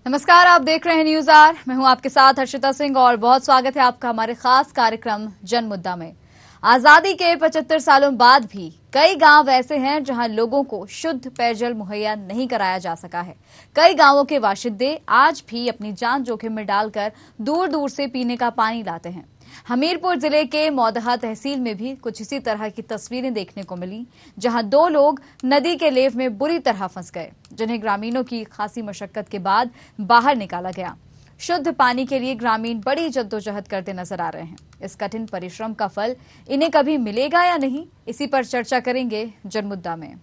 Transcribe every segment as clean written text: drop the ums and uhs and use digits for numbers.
नमस्कार, आप देख रहे हैं न्यूज आर। मैं हूं आपके साथ हर्षिता सिंह और बहुत स्वागत है आपका हमारे खास कार्यक्रम जन मुद्दा में। आजादी के 75 सालों बाद भी कई गांव ऐसे हैं जहां लोगों को शुद्ध पेयजल मुहैया नहीं कराया जा सका है। कई गांवों के बाशिंदे आज भी अपनी जान जोखिम में डालकर दूर दूर से पीने का पानी लाते हैं। हमीरपुर जिले के मौदहा तहसील में भी कुछ इसी तरह की तस्वीरें देखने को मिली, जहां दो लोग नदी के लेव में बुरी तरह फंस गए, जिन्हें ग्रामीणों की खासी मशक्कत के बाद बाहर निकाला गया। शुद्ध पानी के लिए ग्रामीण बड़ी जद्दोजहद करते नजर आ रहे हैं। इस कठिन परिश्रम का फल इन्हें कभी मिलेगा या नहीं, इसी पर चर्चा करेंगे जनमुद्दा में।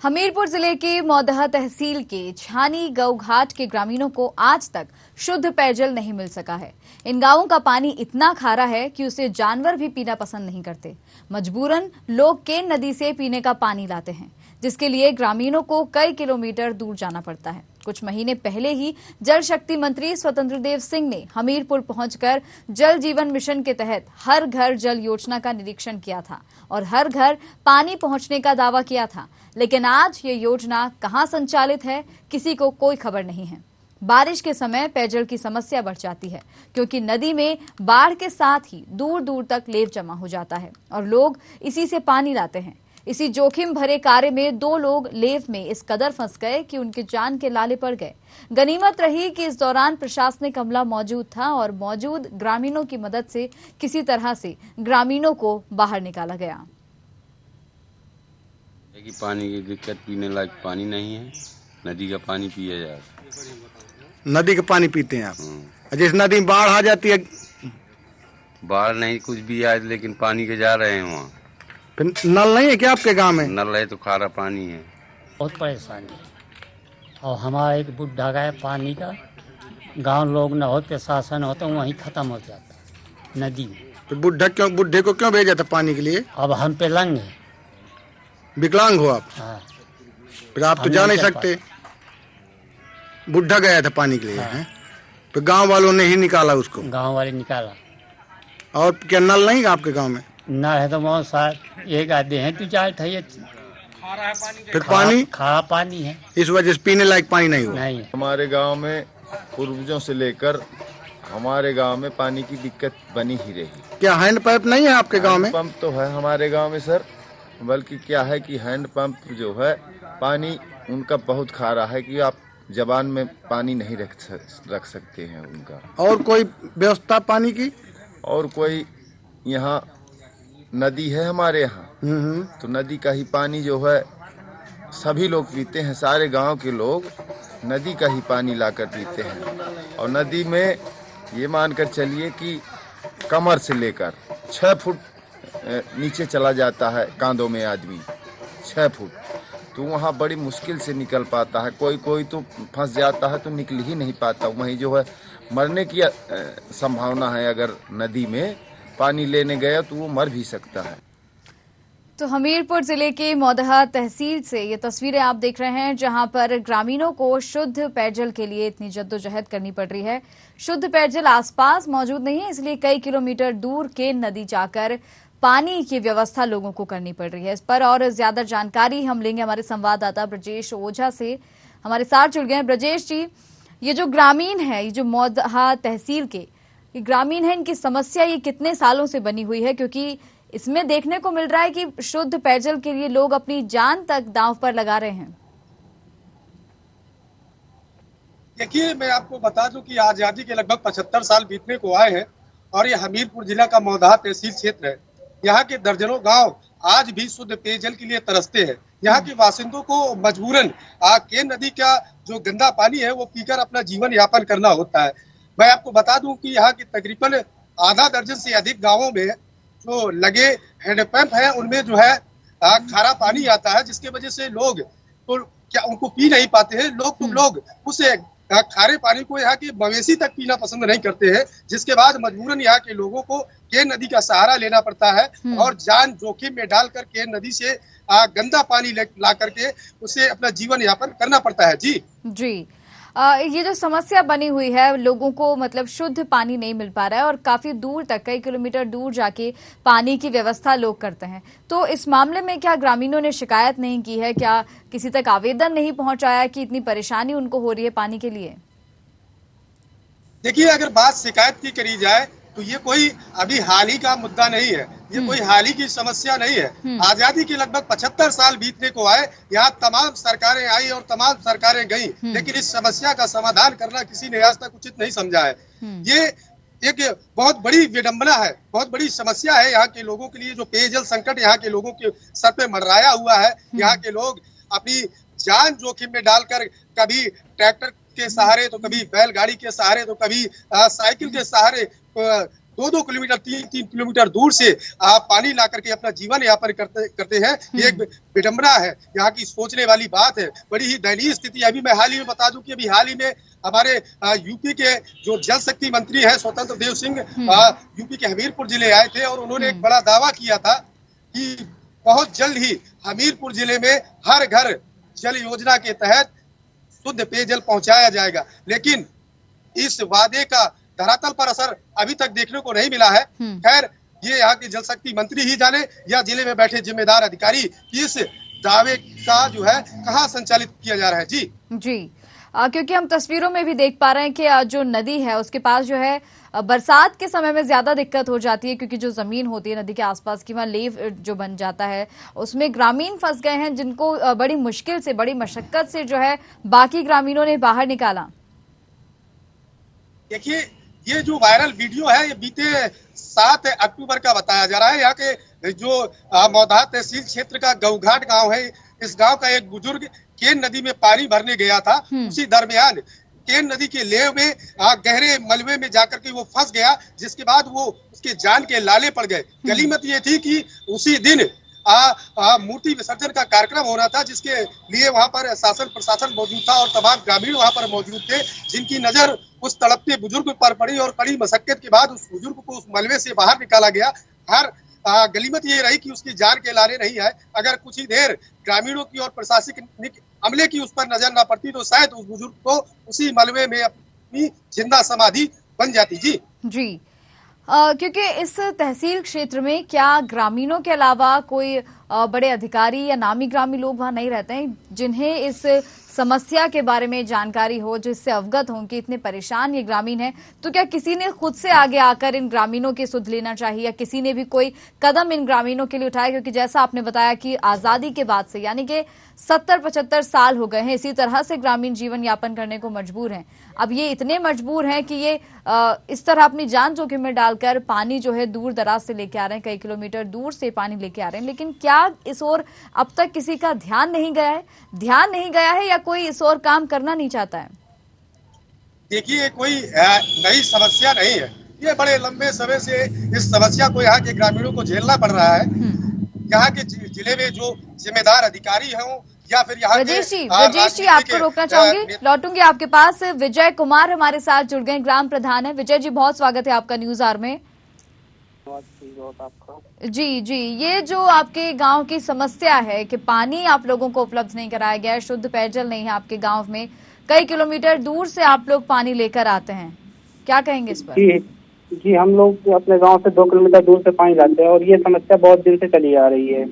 हमीरपुर जिले के मौदहा तहसील के छानी गऊ घाट के ग्रामीणों को आज तक शुद्ध पेयजल नहीं मिल सका है। इन गांवों का पानी इतना खारा है कि उसे जानवर भी पीना पसंद नहीं करते। मजबूरन लोग केन नदी से पीने का पानी लाते हैं, जिसके लिए ग्रामीणों को कई किलोमीटर दूर जाना पड़ता है। कुछ महीने पहले ही जल शक्ति मंत्री स्वतंत्र देव सिंह ने हमीरपुर पहुंचकर जल जीवन मिशन के तहत हर घर जल योजना का निरीक्षण किया था और हर घर पानी पहुंचने का दावा किया था, लेकिन आज ये योजना कहां संचालित है, किसी को कोई खबर नहीं है। बारिश के समय पेयजल की समस्या बढ़ जाती है, क्योंकि नदी में बाढ़ के साथ ही दूर दूर तक लेव जमा हो जाता है और लोग इसी से पानी लाते हैं। इसी जोखिम भरे कार्य में दो लोग लेव में इस कदर फंस गए कि उनके जान के लाले पड़ गए। गनीमत रही कि इस दौरान प्रशासनिक अमला मौजूद था और मौजूद ग्रामीणों की मदद से किसी तरह से ग्रामीणों को बाहर निकाला गया। कि पानी की दिक्कत, पीने लायक पानी नहीं है, नदी का पानी पिया जाए। नदी का पानी पीते हैं आप? जिस नदी में बाढ़ आ जाती है? बाढ़ नहीं, कुछ भी आए, लेकिन पानी के जा रहे हैं वहाँ। फिर नल नहीं है क्या आपके गांव में? नल है तो खारा पानी है। बहुत परेशानी है और हमारा एक बुढ़ा है पानी का, गांव लोग न हो, प्रशासन होता वहीं खत्म हो जाता नदी में। तो बुढ़े को क्यों भेजा था पानी के लिए? अब हम पे लंग है। विकलांग हो आप? हाँ। फिर आप तो जा नहीं सकते। बुढ़ा गया था पानी के लिए। हाँ। तो गांव वालों ने ही निकाला उसको? गांव वाले निकाला। और क्या नल नहीं है आपके गांव में? न है तो बहुत सारे एक आधे हैं, तू चार थे। फिर पानी खारा पानी है, इस वजह से पीने लायक पानी नहीं हुआ। नहीं है। हमारे गांव में पूर्वजों से लेकर हमारे गांव में पानी की दिक्कत बनी ही रही। क्या हैंड पाइप नहीं है आपके गांव में? पंप तो है हमारे गांव में सर, बल्कि क्या है कि हैंड पंप जो है, पानी उनका बहुत खारा है कि आप जबान में पानी नहीं रख सकते हैं उनका। और कोई व्यवस्था पानी की? और कोई यहाँ नदी है हमारे यहाँ, तो नदी का ही पानी जो है सभी लोग पीते हैं। सारे गांव के लोग नदी का ही पानी लाकर पीते हैं। और नदी में ये मानकर चलिए कि कमर से लेकर 6 फुट नीचे चला जाता है कांधों में आदमी, 6 फुट। तो वहाँ बड़ी मुश्किल से निकल पाता है। कोई तो फंस जाता है तो निकल ही नहीं पाता। वहीं जो है मरने की संभावना है। अगर नदी में पानी लेने गया तो वो मर भी सकता है। तो हमीरपुर जिले के मौदहा तहसील से ये तस्वीरें आप देख रहे हैं, जहां पर ग्रामीणों को शुद्ध पेयजल के लिए इतनी जद्दोजहद करनी पड़ रही है। शुद्ध पेयजल आसपास मौजूद नहीं है, इसलिए कई किलोमीटर दूर केन नदी जाकर पानी की व्यवस्था लोगों को करनी पड़ रही है। इस पर और ज्यादा जानकारी हम लेंगे हमारे संवाददाता ब्रजेश ओझा से, हमारे साथ जुड़ गए हैं। ब्रजेश जी, ये जो ग्रामीण है, ये जो मौदहा तहसील के ये ग्रामीण है, इनकी समस्या ये कितने सालों से बनी हुई है? क्योंकि इसमें देखने को मिल रहा है कि शुद्ध पेयजल के लिए लोग अपनी जान तक दांव पर लगा रहे हैं। देखिए, मैं आपको बता दूं कि आजादी के लगभग 75 साल बीतने को आए हैं और ये हमीरपुर जिला का मौदहा तहसील क्षेत्र है। यहाँ के दर्जनों गांव आज भी शुद्ध पेयजल के लिए तरसते हैं। यहाँ के बासिंदों को मजबूरन केन नदी का जो गंदा पानी है वो पीकर अपना जीवन यापन करना होता है। मैं आपको बता दूं कि यहाँ के तकरीबन आधा दर्जन से अधिक गांवों में जो लगे हैंडपंप है उनमें जो है खारा पानी आता है, जिसके वजह से लोग तो क्या उनको पी नहीं पाते हैं। लोग उस खारे पानी को यहाँ के मवेशी तक पीना पसंद नहीं करते हैं, जिसके बाद मजबूरन यहाँ के लोगों को केन नदी का सहारा लेना पड़ता है और जान जोखिम में डालकर केन नदी से गंदा पानी ला करके उसे अपना जीवन यापन करना पड़ता है। जी। ये जो समस्या बनी हुई है, लोगों को मतलब शुद्ध पानी नहीं मिल पा रहा है और काफी दूर तक, कई किलोमीटर दूर जाके पानी की व्यवस्था लोग करते हैं, तो इस मामले में क्या ग्रामीणों ने शिकायत नहीं की है? क्या किसी तक आवेदन नहीं पहुंचाया कि इतनी परेशानी उनको हो रही है पानी के लिए? देखिए, अगर बात शिकायत की करी जाए तो ये कोई अभी हाल ही का मुद्दा नहीं है, ये कोई हाल ही की समस्या नहीं है। आजादी के लगभग 75 साल बीतने को आए, यहाँ तमाम सरकारें आई और तमाम सरकारें गई, लेकिन इस समस्या का समाधान करना किसी ने आज तक उचित नहीं समझा है। ये एक बहुत बड़ी विडंबना है, बहुत बड़ी समस्या है यहाँ के लोगों के लिए। जो पेयजल संकट यहाँ के लोगों के सर पे मंडराया हुआ है, यहाँ के लोग अपनी जान जोखिम में डालकर कभी ट्रैक्टर के सहारे, तो कभी बैलगाड़ी के सहारे, तो कभी साइकिल के सहारे 2-2 किलोमीटर 3-3 किलोमीटर दूर से पानी ला करके अपना जीवन यापन करते हैं। ये एक विडंबना है, यहाँ की सोचने वाली बात है। बड़ी ही दयनीय स्थिति। अभी मैं हाल ही में बता दूं कि अभी हाल ही में हमारे यूपी के जो जल शक्ति मंत्री हैं स्वतंत्र देव सिंह यूपी के हमीरपुर जिले आए थे और उन्होंने एक बड़ा दावा किया था कि बहुत जल्द ही हमीरपुर जिले में हर घर जल योजना के तहत शुद्ध पेयजल पहुंचाया जाएगा, लेकिन इस वादे का धरातल पर असर अभी तक देखने को नहीं मिला है। खैर, ये यहाँ के जल शक्ति मंत्री ही जाने या जिले में बैठे जिम्मेदार अधिकारी कि इस दावे का जो है कहाँ संचालित किया जा रहा है। जी क्योंकि हम तस्वीरों में भी देख पा रहे हैं कि जो नदी है उसके पास जो है बरसात के समय में ज्यादा दिक्कत हो जाती है, क्योंकि जो जमीन होती है नदी के आसपास की, वहाँ लेव जो बन जाता है, उसमें ग्रामीण फंस गए हैं, जिनको बड़ी मुश्किल से, बड़ी मशक्कत से जो है बाकी ग्रामीणों ने बाहर निकाला। देखिए, ये जो वायरल वीडियो है ये बीते 7 अक्टूबर का बताया जा रहा है। यहाँ के जो मौदाहा तहसील क्षेत्र का गौघाट गांव है, इस गांव का एक बुजुर्ग केन नदी में पानी भरने गया था। उसी दरमियान केन नदी के लेव में गहरे मलबे में जाकर के वो फंस गया, जिसके बाद वो उसके जान के लाले पड़ गए। गलीमत ये थी कि उसी दिन मूर्ति विसर्जन का कार्यक्रम होना था, जिसके लिए वहां पर शासन प्रशासन मौजूद था और तमाम ग्रामीण वहां पर मौजूद थे, जिनकी नजर उस तड़पते बुजुर्ग पर पड़ी और कड़ी मशक्कत के बाद उस बुजुर्ग को उस मलबे से बाहर निकाला गया। हर गलीमत ये रही कि उसकी जान के लारे नहीं आए। अगर कुछ ही देर ग्रामीणों की और प्रशासनिक अमले की उस पर नजर न पड़ती तो शायद उस बुजुर्ग को उसी मलबे में अपनी जिंदा समाधि बन जाती। जी क्योंकि इस तहसील क्षेत्र में क्या ग्रामीणों के अलावा कोई बड़े अधिकारी या नामी ग्रामी लोग वहां नहीं रहते हैं जिन्हें इस समस्या के बारे में जानकारी हो, जिससे अवगत हों कि इतने परेशान ये ग्रामीण हैं? तो क्या किसी ने खुद से आगे आकर इन ग्रामीणों की सुध लेना चाहिए या किसी ने भी कोई कदम इन ग्रामीणों के लिए उठाया? क्योंकि जैसा आपने बताया कि आजादी के बाद से यानी कि 70-75 साल हो गए हैं इसी तरह से ग्रामीण जीवन यापन करने को मजबूर हैं। अब ये इतने मजबूर हैं कि ये इस तरह अपनी जान जोखिम में डालकर पानी जो है दूर दराज से लेके आ रहे हैं, कई किलोमीटर दूर से पानी लेके आ रहे हैं। लेकिन क्या इस ओर अब तक किसी का ध्यान नहीं गया है या कोई इस ओर काम करना नहीं चाहता है? देखिए, कोई नई समस्या नहीं है, ये बड़े लंबे समय से इस समस्या को यहाँ के ग्रामीणों को झेलना पड़ रहा है। यहाँ के जिले में जो जिम्मेदार अधिकारी हों या फिर यहाँ राजेश जी आपको रोकना चाहूंगी, लौटूंगी आपके पास। विजय कुमार हमारे साथ जुड़ गए, ग्राम प्रधान है। विजय जी, बहुत स्वागत है आपका न्यूज आवर में। जी, ये जो आपके गांव की समस्या है कि पानी आप लोगों को उपलब्ध नहीं कराया गया है, शुद्ध पेयजल नहीं है आपके गांव में, कई किलोमीटर दूर से आप लोग पानी लेकर आते हैं, क्या कहेंगे इस पर? जी, हम लोग अपने गांव से 2 किलोमीटर दूर से पानी लाते हैं और ये समस्या बहुत दिन से चली आ रही है।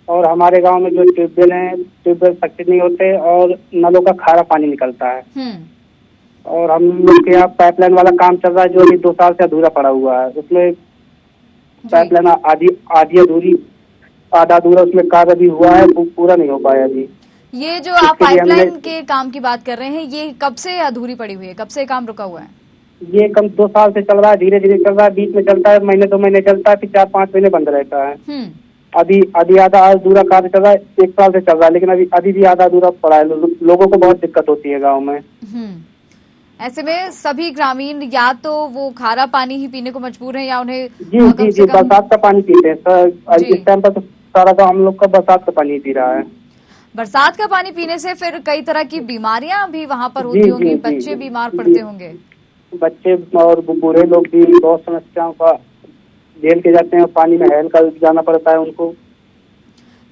और हमारे गांव में जो ट्यूबवेल हैं, ट्यूबवेल सक्सेस नहीं होते और नलों का खारा पानी निकलता है। और हम लोग के यहाँ पाइपलाइन वाला काम चल रहा है, जो अभी 2 साल से अधूरा पड़ा हुआ है। उसमें पाइपलाइन आधी अधूरी, आधा अधूरा उसमें कार्य भी हुआ है, वो पूरा नहीं हो पाया अभी। ये जो आप पाइपलाइन के काम की बात कर रहे हैं, ये कब से अधूरी पड़ी हुई है, कब से काम रुका हुआ है? ये कम 2 साल से चल रहा है, धीरे धीरे चल रहा है, बीच में चलता है, महीने 2 महीने चलता है, फिर 4-5 महीने बंद रहता है। अभी आधा अधूरा कार्य चल रहा है, 1 साल से चल रहा है, लेकिन अभी भी आधा अधूरा पड़ा है। लोगों को बहुत दिक्कत होती है गाँव में। ऐसे में सभी ग्रामीण या तो वो खारा पानी ही पीने को मजबूर है या उन्हें जी बरसात का पानी पीते हैं सर। इस टाइम पर तो सारा गाँव हम लोग का बरसात का पानी पी रहा है। बरसात का पानी पीने से फिर कई तरह की बीमारियां भी वहाँ पर होती होंगी, बच्चे बीमार पड़ते होंगे। बच्चे और बूढ़े लोग भी बहुत समस्याओं का झेल के जाते हैं, पानी में हेल कर जाना पड़ता है उनको।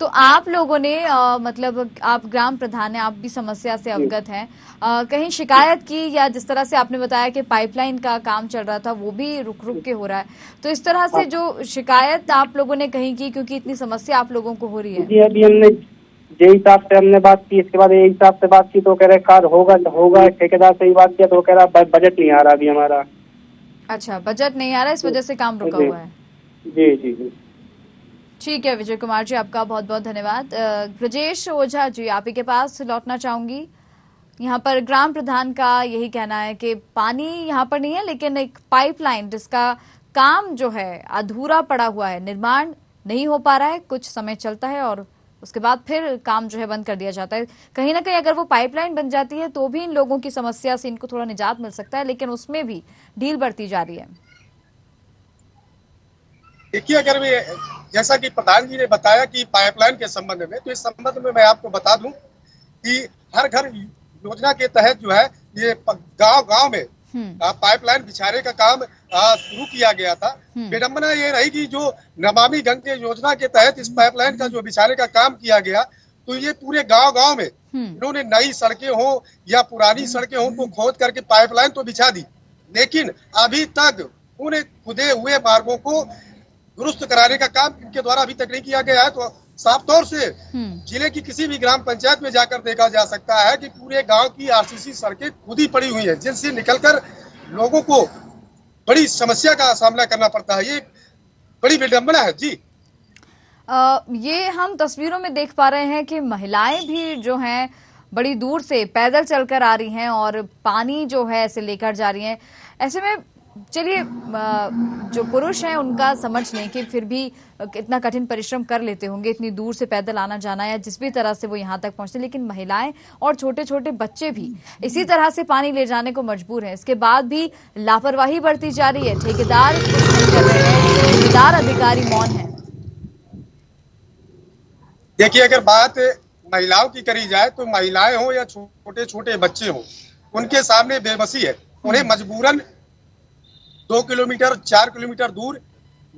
तो आप लोगों ने मतलब आप ग्राम प्रधान हैं, आप भी समस्या से अवगत हैं, कहीं शिकायत की, या जिस तरह से आपने बताया कि पाइपलाइन का काम चल रहा था वो भी रुक रुक के हो रहा है, तो इस तरह से जो शिकायत आप लोगों ने कहीं की, क्योंकि इतनी समस्या आप लोगों को हो रही है? जी अभी हमने जे हिसाब से हमने बात की, इसके बाद ये हिसाब से बात की तो कह रहे कार्य होगा तो होगा, ठेकेदार से ही बात किया तो कह रहा बजट नहीं आ रहा अभी हमारा। अच्छा, बजट नहीं आ रहा, इस वजह से काम रुका हुआ है। जी जी जी ठीक है विजय कुमार जी, आपका बहुत बहुत धन्यवाद। ब्रजेश ओझा जी, आप ही के पास लौटना चाहूंगी। यहाँ पर ग्राम प्रधान का यही कहना है कि पानी यहाँ पर नहीं है, लेकिन एक पाइपलाइन जिसका काम जो है अधूरा पड़ा हुआ है, निर्माण नहीं हो पा रहा है, कुछ समय चलता है और उसके बाद फिर काम जो है बंद कर दिया जाता है। कहीं ना कहीं अगर वो पाइपलाइन बन जाती है तो भी इन लोगों की समस्या से इनको थोड़ा निजात मिल सकता है, लेकिन उसमें भी ढील बढ़ती जा रही है। देखिए, अगर जैसा कि प्रधान जी ने बताया कि पाइपलाइन के संबंध में, तो इस संबंध में मैं आपको बता दूं कि हर घर योजना के तहत जो है ये गांव में पाइपलाइन बिछाने का काम शुरू किया गया था। विडंबना ये रही कि जो नमामि गंगे योजना के तहत इस पाइपलाइन का जो बिछाने का काम किया गया, तो ये पूरे गांव में इन्होंने नई सड़कें हो या पुरानी सड़कें हो उनको खोद करके पाइपलाइन तो बिछा दी, लेकिन अभी तक उन खुदे हुए मार्गों को दुरुस्त कराने का काम इनके द्वारा अभी तक नहीं किया गया है। तो साफ तौर से जिले की किसी भी ग्राम पंचायत में जाकर देखा जा सकता है कि पूरे गांव की आरसीसी सड़कें खुदी पड़ी हुई हैं, जिनसे निकलकर लोगों को बड़ी समस्या का सामना करना पड़ता है। ये बड़ी विडंबना है जी। ये हम तस्वीरों में देख पा रहे हैं कि महिलाएं भी जो हैं बड़ी दूर से पैदल चलकर आ रही हैं और पानी जो है ऐसे लेकर जा रही हैं। ऐसे में चलिए, जो पुरुष हैं उनका समझ लें कि फिर भी कितना कठिन परिश्रम कर लेते होंगे, इतनी दूर से पैदल आना जाना या जिस भी तरह से वो यहाँ तक पहुंचते, लेकिन महिलाएं और छोटे छोटे बच्चे भी इसी तरह से पानी ले जाने को मजबूर हैं। इसके बाद भी लापरवाही बढ़ती जा रही है, ठेकेदार कुछ नहीं कर रहे हैं, जिम्मेदार अधिकारी मौन है। देखिए, अगर बात महिलाओं की करी जाए तो महिलाएं हो या छोटे छोटे बच्चे हो, उनके सामने बेबसी है। उन्हें मजबूरन 2 किलोमीटर 4 किलोमीटर दूर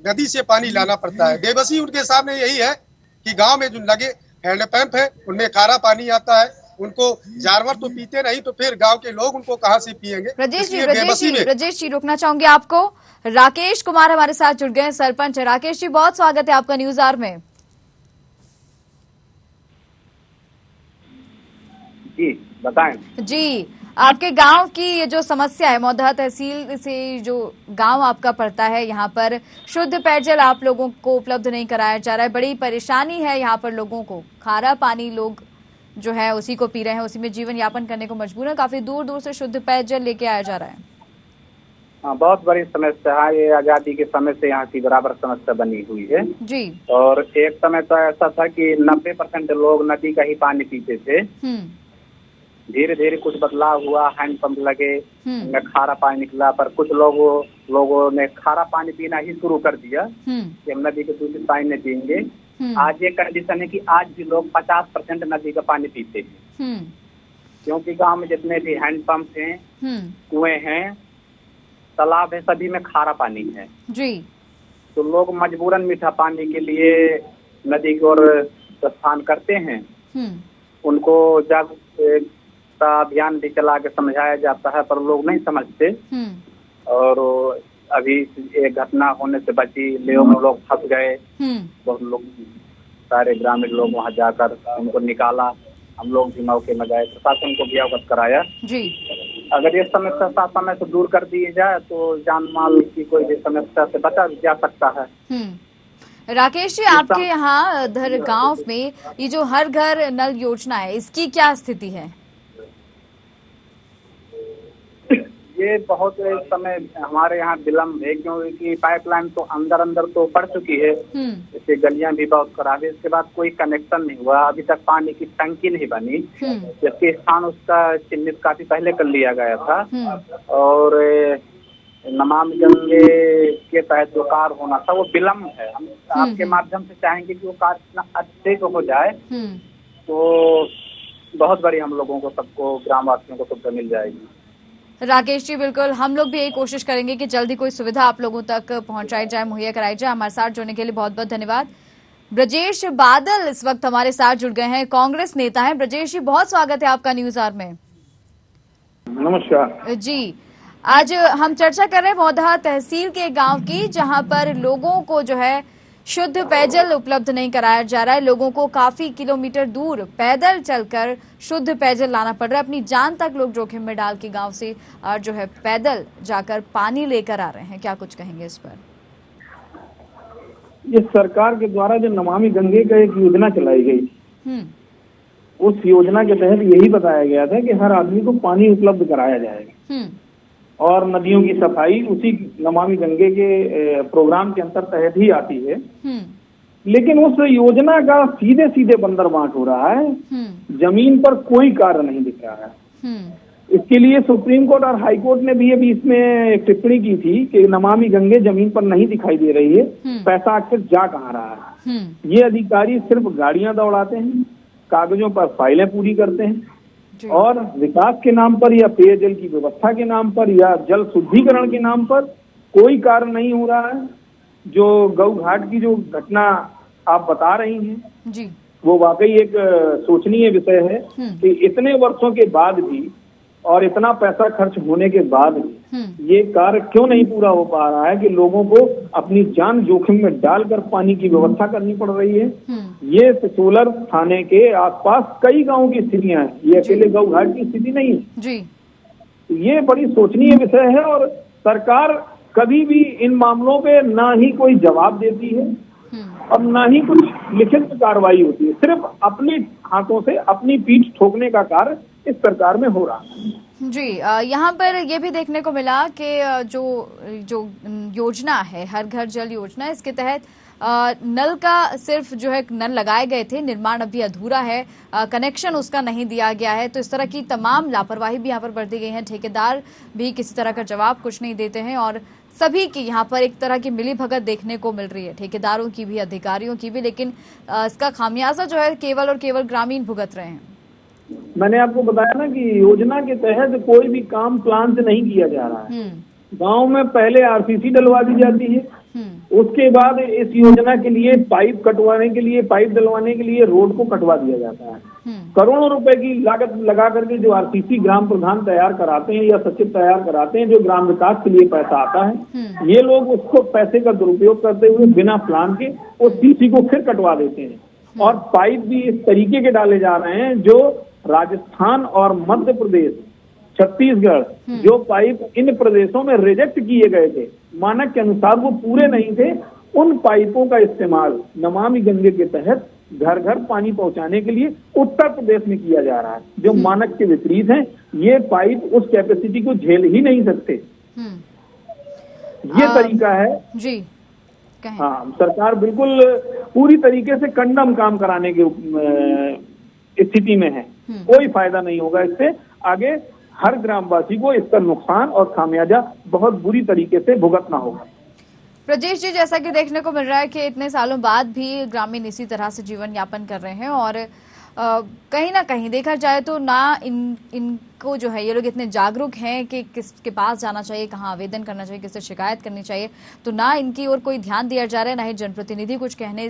नदी से पानी लाना पड़ता है। बेबसी उनके सामने यही है कि गांव में जो लगे हैंडपंप है उनमें खारा पानी आता है, उनको जानवर तो पीते नहीं, तो फिर गांव के लोग उनको कहां से पिएंगे। ब्रजेश जी रुकना चाहूंगी आपको। राकेश कुमार हमारे साथ जुड़ गए, सरपंच है। राकेश जी, बहुत स्वागत है आपका न्यूज आवर में। जी बताएं जी, आपके गांव की ये जो समस्या है, मौदहा तहसील से जो गांव आपका पड़ता है, यहाँ पर शुद्ध पेयजल आप लोगों को उपलब्ध नहीं कराया जा रहा है। बड़ी परेशानी है यहाँ पर लोगों को, खारा पानी लोग जो है उसी को पी रहे हैं, उसी में जीवन यापन करने को मजबूर है। काफी दूर दूर से शुद्ध पेयजल लेके आया जा रहा है। हाँ, बहुत बड़ी समस्या है ये। आजादी के समय से यहाँ की बराबर समस्या बनी हुई है जी। और एक समय तो ऐसा था कि 90% लोग नदी का ही पानी पीते थे। धीरे धीरे कुछ बदलाव हुआ, हैंडपंप लगे, उनमें खारा पानी निकला, पर कुछ लोगों ने खारा पानी पीना ही शुरू कर दिया कि हम नदी के दूषित पानी नहीं पियेंगे। आज ये कंडीशन है कि आज भी लोग 50% नदी का पानी पीते हैं, क्योंकि गांव में जितने भी हैंडपंप हैं, कुएं हैं, तालाब है, सभी में खारा पानी है जी। तो लोग मजबूरन मीठा पानी के लिए नदी की ओर प्रस्थान करते हैं। उनको जागरूकता अभियान भी चला के समझाया जाता है, पर लोग नहीं समझते। और अभी एक घटना होने से बची, लेव में लोग फंस गए। बहुत लोग, सारे ग्रामीण लोग वहां जाकर उनको निकाला। हम लोग भी मौके में गए, प्रशासन को भी अवगत कराया जी। अगर ये समस्या समय से दूर कर दी जाए तो जान माल की कोई भी समस्या से बचा जा सकता है। राकेश जी, आपके यहाँ उधर गांव में ये जो हर घर नल योजना है, इसकी क्या स्थिति है? ये बहुत समय हमारे यहाँ विलम्ब है, क्योंकि पाइपलाइन तो अंदर तो पड़ चुकी है, इससे गलियां भी बहुत खराब है। इसके बाद कोई कनेक्शन नहीं हुआ, अभी तक पानी की टंकी नहीं बनी, जबकि स्थान उसका चिन्हित काफी पहले कर लिया गया था। और नमामि गंगे के तहत जो कार्य होना था वो विलम्ब है। हम आपके माध्यम से चाहेंगे कि वो कार्य इतना अच्छे से हो जाए तो बहुत बड़ी हम लोगों को, सबको, ग्रामवासियों को सुविधा मिल जाएगी। राकेश जी, बिल्कुल हम लोग भी यही कोशिश करेंगे कि जल्दी कोई सुविधा आप लोगों तक पहुंचाई जाए, मुहैया कराई जाए। हमारे साथ जुड़ने के लिए बहुत बहुत धन्यवाद। ब्रजेश बादल इस वक्त हमारे साथ जुड़ गए हैं, कांग्रेस नेता हैं। ब्रजेश जी, बहुत स्वागत है आपका न्यूज आवर में। नमस्कार जी, आज हम चर्चा कर रहे हैं मौदहा तहसील के गांव की, जहां पर लोगों को जो है शुद्ध पेयजल उपलब्ध नहीं कराया जा रहा है। लोगों को काफी किलोमीटर दूर पैदल चलकर शुद्ध पेयजल लाना पड़ रहा है। अपनी जान तक लोग जोखिम में डाल के गांव से जो है पैदल जाकर पानी लेकर आ रहे हैं। क्या कुछ कहेंगे इस पर? ये सरकार के द्वारा जो नमामि गंगे का एक योजना चलाई गई, उस योजना के तहत यही बताया गया था कि हर आदमी को पानी उपलब्ध कराया जाएगा और नदियों की सफाई उसी नमामि गंगे के प्रोग्राम के अंतर तहत ही आती है। लेकिन उस योजना का सीधे सीधे बंदरबांट हो रहा है, जमीन पर कोई कार्य नहीं दिख रहा है। इसके लिए सुप्रीम कोर्ट और हाई कोर्ट ने भी अभी इसमें एक टिप्पणी की थी कि नमामि गंगे जमीन पर नहीं दिखाई दे रही है, पैसा आखिर जा कहाँ रहा है। ये अधिकारी सिर्फ गाड़ियां दौड़ाते हैं, कागजों पर फाइलें पूरी करते हैं और विकास के नाम पर या पेयजल की व्यवस्था के नाम पर या जल शुद्धिकरण के नाम पर कोई कार्य नहीं हो रहा है। जो गौ घाट की जो घटना आप बता रही हैं जी, वो वाकई एक सोचनीय विषय है कि इतने वर्षों के बाद भी और इतना पैसा खर्च होने के बाद भी ये कार्य क्यों नहीं पूरा हो पा रहा है कि लोगों को अपनी जान जोखिम में डालकर पानी की व्यवस्था करनी पड़ रही है। ये सोलर थाने के आसपास कई गांवों की स्थितियां हैं, ये अकेले गौ घाट की स्थिति नहीं है जी। ये बड़ी सोचनीय विषय है और सरकार कभी भी इन मामलों पे ना ही कोई जवाब देती है और ना ही कुछ लिखित कार्रवाई होती है। सिर्फ अपने हाथों से अपनी पीठ ठोकने का कार्य इस सरकार में हो रहा है। जी, यहाँ पर ये भी देखने को मिला कि जो योजना है हर घर जल योजना, इसके तहत नल का सिर्फ जो है नल लगाए गए थे, निर्माण अभी अधूरा है, कनेक्शन उसका नहीं दिया गया है। तो इस तरह की तमाम लापरवाही भी यहाँ पर बरती गई है। ठेकेदार भी किसी तरह का जवाब कुछ नहीं देते हैं और सभी की यहाँ पर एक तरह की मिलीभगत देखने को मिल रही है, ठेकेदारों की भी, अधिकारियों की भी। लेकिन इसका खामियाजा जो है केवल और केवल ग्रामीण भुगत रहे हैं। मैंने आपको बताया ना कि योजना के तहत कोई भी काम प्लान से नहीं किया जा रहा है। गांव में पहले आरसीसी डलवा दी जाती है, उसके बाद इस योजना के लिए पाइप कटवाने के लिए, पाइप डलवाने के लिए रोड को कटवा दिया जाता है। करोड़ों रुपए की लागत लगा करके जो आरसीसी ग्राम प्रधान तैयार कराते हैं या सचिव तैयार कराते हैं, जो ग्राम विकास के लिए पैसा आता है, ये लोग उसको पैसे का दुरुपयोग करते हुए बिना प्लान के उस सीसी को फिर कटवा देते हैं। और पाइप भी इस तरीके के डाले जा रहे हैं जो राजस्थान और मध्य प्रदेश, छत्तीसगढ़, जो पाइप इन प्रदेशों में रिजेक्ट किए गए थे, मानक के अनुसार वो पूरे नहीं थे, उन पाइपों का इस्तेमाल नमामि गंगे के तहत घर घर पानी पहुंचाने के लिए उत्तर प्रदेश में किया जा रहा है, जो मानक के विपरीत है। ये पाइप उस कैपेसिटी को झेल ही नहीं सकते। ये तरीका है जी। हाँ, सरकार बिल्कुल पूरी तरीके से कंडम काम कराने की स्थिति में है। कोई फायदा नहीं होगा इससे। आगे हर ग्रामवासी को इसका नुकसान और खामियाजा बहुत बुरी तरीके से भुगतना होगा। ब्रजेश जी, जैसा कि देखने को मिल रहा है कि इतने सालों बाद भी ग्रामीण इसी तरह से जीवन यापन कर रहे हैं और कहीं ना कहीं देखा जाए तो ना इनको जो है, ये लोग इतने जागरूक हैं कि किसके पास जाना चाहिए, कहाँ आवेदन करना चाहिए, किससे शिकायत करनी चाहिए, तो ना इनकी ओर कोई ध्यान दिया जा रहा है, ना ही जनप्रतिनिधि कुछ कहने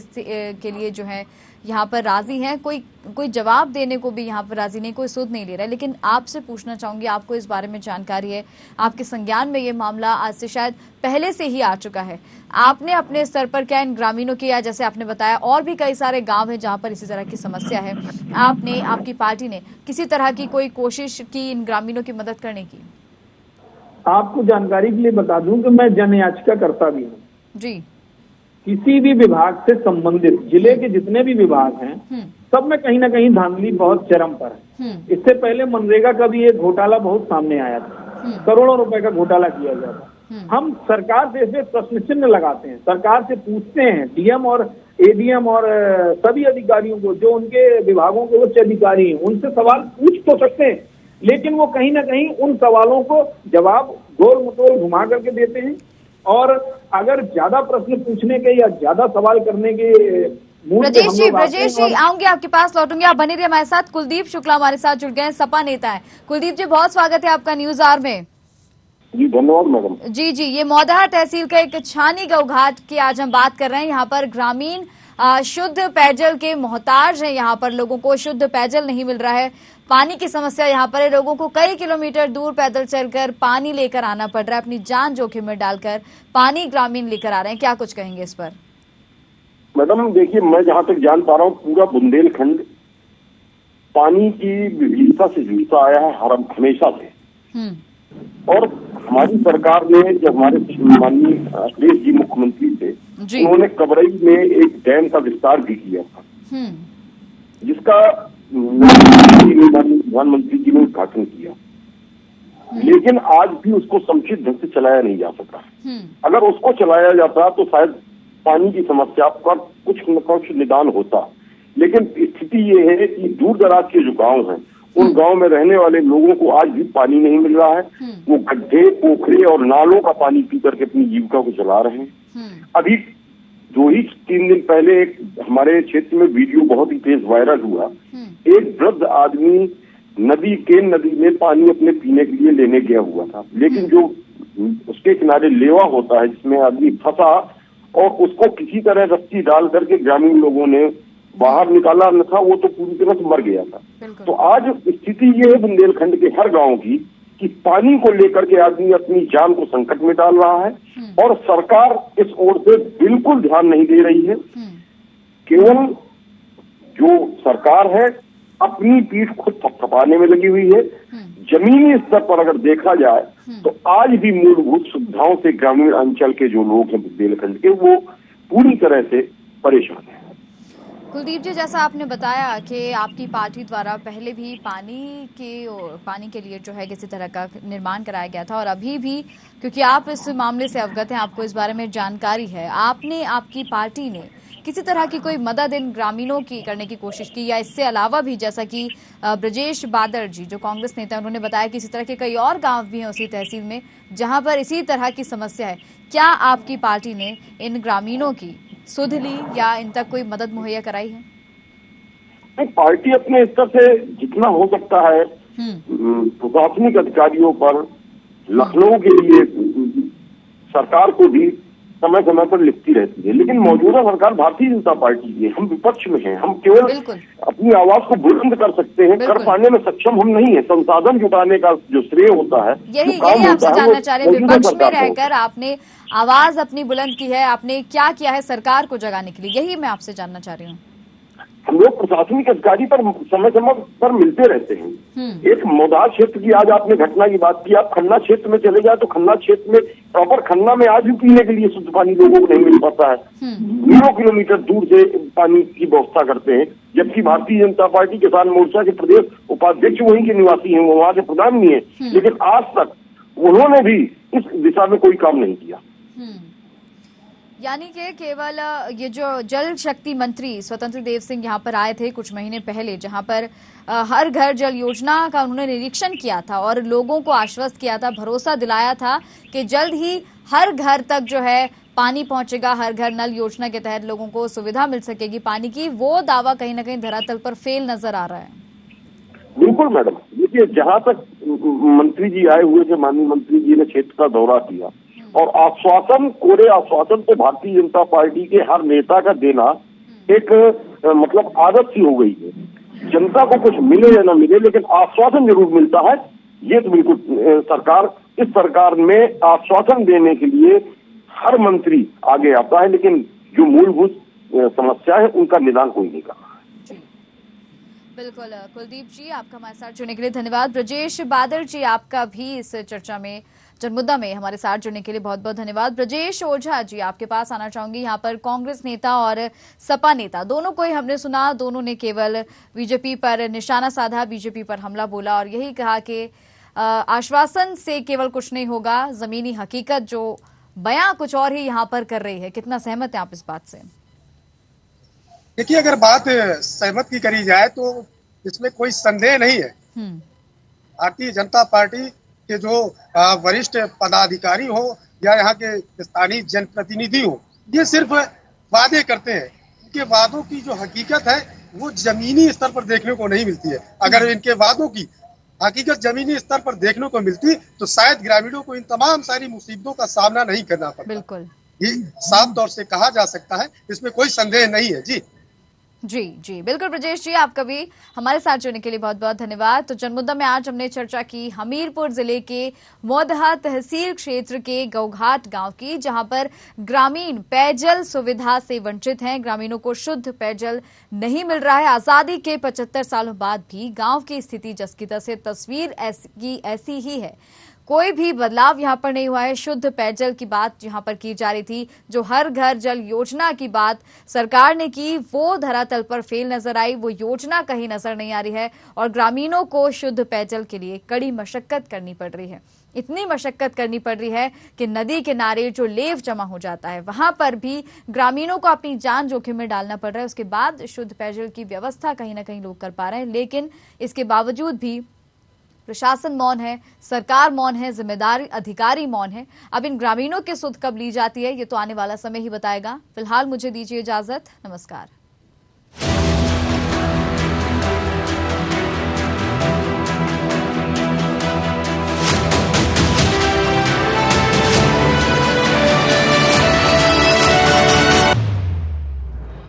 के लिए जो है यहाँ पर राजी हैं। कोई जवाब देने को भी यहाँ पर राजी नहीं, कोई सुध नहीं ले रहा है। लेकिन आपसे पूछना चाहूंगी, आपको इस बारे में जानकारी है, आपके संज्ञान में ये मामला आज से शायद पहले से ही आ चुका है, आपने अपने स्तर पर क्या इन ग्रामीणों की, या जैसे आपने बताया और भी कई सारे गांव हैं जहां पर इसी तरह की समस्या है, आपने, आपकी पार्टी ने किसी तरह की कोई कोशिश की इन ग्रामीणों की मदद करने की? आपको जानकारी के लिए बता दूं कि मैं जन याचिका करता भी हूँ जी। किसी भी विभाग से संबंधित जिले के जितने भी विभाग हैं, सब में कहीं ना कहीं धांधली बहुत चरम पर है। इससे पहले मनरेगा का भी एक घोटाला बहुत सामने आया था, करोड़ों रुपए का घोटाला किया गया था। हम सरकार से इसमें प्रश्न चिन्ह लगाते हैं, सरकार से पूछते हैं, डीएम और एडीएम और सभी अधिकारियों को, जो उनके विभागों के उच्च अधिकारी हैं, उनसे सवाल पूछ तो सकते हैं, लेकिन वो कहीं ना कहीं उन सवालों को जवाब गोल मटोल घुमा करके देते हैं। और अगर ज्यादा प्रश्न पूछने के या ज्यादा सवाल करने के ब्रजेश जी आऊंगी आपके पास, लौटूंगी, आप बने रहिए हमारे साथ। कुलदीप शुक्ला हमारे साथ जुड़ गए हैं, सपा नेता है। कुलदीप जी, बहुत स्वागत है आपका न्यूज आवर में। जी धन्यवाद मैडम। जी, ये मौदहा तहसील का एक छानी गौ घाट की आज हम बात कर रहे हैं। यहाँ पर ग्रामीण शुद्ध पेयजल के मोहताज हैं। यहाँ पर लोगों को शुद्ध पेयजल नहीं मिल रहा है। पानी की समस्या यहाँ पर है। लोगों को कई किलोमीटर दूर पैदल चलकर पानी लेकर आना पड़ रहा है। अपनी जान जोखिम में डालकर पानी ग्रामीण लेकर आ रहे हैं। क्या कुछ कहेंगे इस पर? मैडम देखिए, मैं जहाँ तक जान पा रहा हूँ पूरा बुंदेलखंड पानी की विविधता से जूझता आया है हमेशा से। और हमारी सरकार ने, जब हमारे माननीय अखिलेश जी मुख्यमंत्री थे, उन्होंने कबरई में एक डैम का विस्तार भी किया था, जिसका प्रधानमंत्री जी ने उद्घाटन किया, लेकिन आज भी उसको समुचित ढंग से चलाया नहीं जा सका। अगर उसको चलाया जाता तो शायद पानी की समस्या का कुछ न कुछ निदान होता। लेकिन स्थिति ये है कि दूर दराज के जो गांव हैं, उन गांव में रहने वाले लोगों को आज भी पानी नहीं मिल रहा है। वो गड्ढे, पोखरे और नालों का पानी पी करके अपनी जीविका को चला रहे हैं। अभी 2-3 दिन पहले एक हमारे क्षेत्र में वीडियो बहुत ही तेज वायरल हुआ। एक वृद्ध आदमी केन नदी में पानी अपने पीने के लिए लेने गया हुआ था, लेकिन जो उसके किनारे लेवा होता है जिसमें आदमी फंसा और उसको किसी तरह रस्सी डाल करके ग्रामीण लोगों ने बाहर निकाला न था, वो तो पूरी तरह से मर गया था। तो आज स्थिति ये है बुंदेलखंड के हर गांव की कि पानी को लेकर के आदमी अपनी जान को संकट में डाल रहा है और सरकार इस ओर से बिल्कुल ध्यान नहीं दे रही है। केवल जो सरकार है अपनी पीठ खुद थपथपाने में लगी हुई है। जमीनी स्तर पर अगर देखा जाए तो आज भी मूलभूत सुविधाओं से ग्रामीण अंचल के जो लोग हैं बुंदेलखंड के, वो पूरी तरह से परेशान है। कुलदीप जी, जैसा आपने बताया कि आपकी पार्टी द्वारा पहले भी पानी के लिए जो है किसी तरह का निर्माण कराया गया था और अभी भी, क्योंकि आप इस मामले से अवगत हैं, आपको इस बारे में जानकारी है, आपकी पार्टी ने किसी तरह की कोई मदद इन ग्रामीणों की करने की कोशिश की, या इससे अलावा भी, जैसा कि ब्रजेश बादल जी जो कांग्रेस नेता, उन्होंने बताया कि इसी तरह के कई और गांव भी हैं उसी तहसील में जहां पर इसी तरह की समस्या है। क्या आपकी पार्टी ने इन ग्रामीणों की सुध ली या इन तक कोई मदद मुहैया कराई है? पार्टी अपने स्तर से जितना हो सकता है प्रशासनिक अधिकारियों पर, लखनऊ के लिए सरकार को भी समय समय पर लिखती रहती है, लेकिन मौजूदा सरकार भारतीय जनता पार्टी की है। हम विपक्ष में हैं, हम केवल अपनी आवाज को बुलंद कर सकते हैं, कर पाने में सक्षम हम नहीं है। संसाधन जुटाने का जो श्रेय होता है, यही आपसे जानना चाह रहे हैं। विपक्ष में रहकर आपने आवाज अपनी बुलंद की है, आपने क्या किया है सरकार को जगाने के लिए, यही मैं आपसे जानना चाह रही हूँ। हम लोग प्रशासनिक अधिकारी पर समय समय पर मिलते रहते हैं। एक मोदार क्षेत्र की आज आपने घटना की बात की, आप खन्ना क्षेत्र में चले जाए तो खन्ना क्षेत्र में, प्रॉपर खन्ना में आज भी पीने के लिए शुद्ध पानी लोगों को नहीं मिल पाता है। 9 किलोमीटर दूर से पानी की व्यवस्था करते हैं, जबकि भारतीय जनता पार्टी किसान मोर्चा के प्रदेश उपाध्यक्ष वहीं के निवासी हैं, वो वहां के प्रधान भी हैं, लेकिन आज तक उन्होंने भी इस दिशा में कोई काम नहीं किया। यानी कि केवल ये जो जल शक्ति मंत्री स्वतंत्र देव सिंह यहाँ पर आए थे कुछ महीने पहले, जहाँ पर हर घर जल योजना का उन्होंने निरीक्षण किया था और लोगों को आश्वस्त किया था, भरोसा दिलाया था कि जल्द ही हर घर तक जो है पानी पहुंचेगा, हर घर नल योजना के तहत लोगों को सुविधा मिल सकेगी पानी की, वो दावा कहीं ना कहीं धरातल पर फेल नजर आ रहा है। बिल्कुल मैडम, देखिए जहाँ तक मंत्री जी आए हुए थे, माननीय मंत्री जी ने क्षेत्र का दौरा किया और आश्वासन, कोरे आश्वासन तो भारतीय जनता पार्टी के हर नेता का देना एक मतलब आदत सी हो गई है। जनता को कुछ मिले या न मिले, लेकिन आश्वासन जरूर मिलता है। ये तो बिल्कुल इस सरकार में आश्वासन देने के लिए हर मंत्री आगे आता है, लेकिन जो मूलभूत समस्या है उनका निदान कोई नहीं कर रहा। बिल्कुल कुलदीप जी, आपका हमारे साथ जुड़ने के लिए धन्यवाद। ब्रजेश बादल जी, आपका भी इस चर्चा में, जनमुद्दा में हमारे साथ जुड़ने के लिए बहुत बहुत धन्यवाद। ब्रजेश ओझा जी, आपके पास आना चाहूंगी। यहाँ पर कांग्रेस नेता और सपा नेता दोनों को ही हमने सुना, दोनों ने केवल बीजेपी पर निशाना साधा, बीजेपी पर हमला बोला और यही कहा कि आश्वासन से केवल कुछ नहीं होगा, जमीनी हकीकत जो बयां कुछ और ही यहाँ पर कर रही है। कितना सहमत है आप इस बात से? देखिए, अगर बात सहमत की करी जाए तो इसमें कोई संदेह नहीं है। भारतीय जनता पार्टी के जो वरिष्ठ पदाधिकारी हो या यहाँ के स्थानीय जनप्रतिनिधि हो, ये सिर्फ वादे करते हैं। इनके वादों की जो हकीकत है वो जमीनी स्तर पर देखने को नहीं मिलती है। अगर इनके वादों की हकीकत जमीनी स्तर पर देखने को मिलती तो शायद ग्रामीणों को इन तमाम सारी मुसीबतों का सामना नहीं करना पड़ता। बिल्कुल। ये साफ तौर से कहा जा सकता है, इसमें कोई संदेह नहीं है। जी जी बिल्कुल ब्रजेश जी, आपका भी हमारे साथ जुड़ने के लिए बहुत बहुत धन्यवाद। तो जनमुद्दा में आज हमने चर्चा की हमीरपुर जिले के मोदहा तहसील क्षेत्र के गौघाट गांव की, जहां पर ग्रामीण पेयजल सुविधा से वंचित हैं। ग्रामीणों को शुद्ध पेयजल नहीं मिल रहा है। आजादी के 75 सालों बाद भी गांव की स्थिति जस की तस है, तस्वीर ऐसी ही है। कोई भी बदलाव यहां पर नहीं हुआ है। शुद्ध पेयजल की बात यहां पर की जा रही थी, जो हर घर जल योजना की बात सरकार ने की, वो धरातल पर फेल नजर आई। वो योजना कहीं नजर नहीं आ रही है और ग्रामीणों को शुद्ध पेयजल के लिए कड़ी मशक्कत करनी पड़ रही है। इतनी मशक्कत करनी पड़ रही है कि नदी किनारे जो लेव जमा हो जाता है, वहां पर भी ग्रामीणों को अपनी जान जोखिम में डालना पड़ रहा है। उसके बाद शुद्ध पेयजल की व्यवस्था कहीं ना कहीं लोग कर पा रहे हैं, लेकिन इसके बावजूद भी प्रशासन मौन है, सरकार मौन है, जिम्मेदार अधिकारी मौन है। अब इन ग्रामीणों की सुध कब ली जाती है, ये तो आने वाला समय ही बताएगा। फिलहाल मुझे दीजिए इजाजत। नमस्कार।